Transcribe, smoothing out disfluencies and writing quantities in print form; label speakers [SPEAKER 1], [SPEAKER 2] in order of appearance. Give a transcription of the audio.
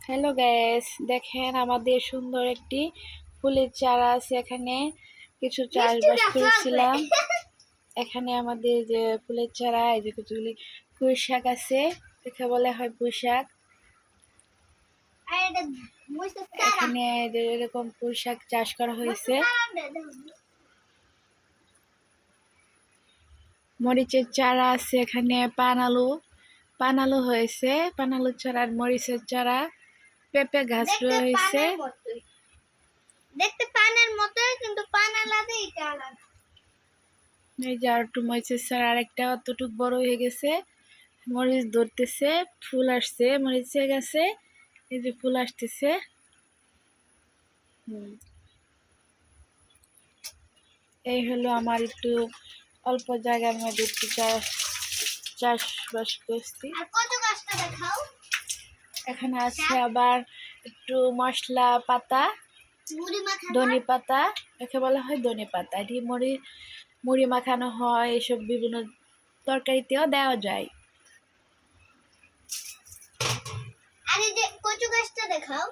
[SPEAKER 1] Hello guys, দেখেন আমাদের সুন্দর একটি ফুলের চারা আছে। এখানে কিছু চাষবাস করেছিলাম। এখানে আমাদের যে ফুলের চারা, এই যে কিছুগুলি পুঁই শাক আছে, দেখে বলে হয় পুঁই শাক। এখানে এরকম পুঁই শাক চাষ করা হয়েছে। মরিচের চারা আছে, এখানে পান আলু হয়েছে, পান আলুর চারা আর মরিচের চারা। পেঁপে গাছ রয়েছে,
[SPEAKER 2] দেখতে পানের মতোই, কিন্তু পান আলাদা, এটা আলাদা।
[SPEAKER 1] এই যে আর একটু মরিচের চারা, আরেকটা অতটুক বড় হয়ে গেছে। মরিচ ধরতেছে, ফুল আসছে মরিচের গাছে, এই যে ফুল আসতেছে। এই হলো আমার একটু অল্প জায়গার মধ্যে একটু চাষবাস করছি। এখানে আছে আবার একটু মশলা পাতা, ধনে পাতা, একে বলা হয় ধনে পাতা। এটি মুড়ি মাখানো হয়, এসব বিভিন্ন তরকারিতেও দেওয়া যায়।
[SPEAKER 2] আরে যে কচু গাছটা দেখাও।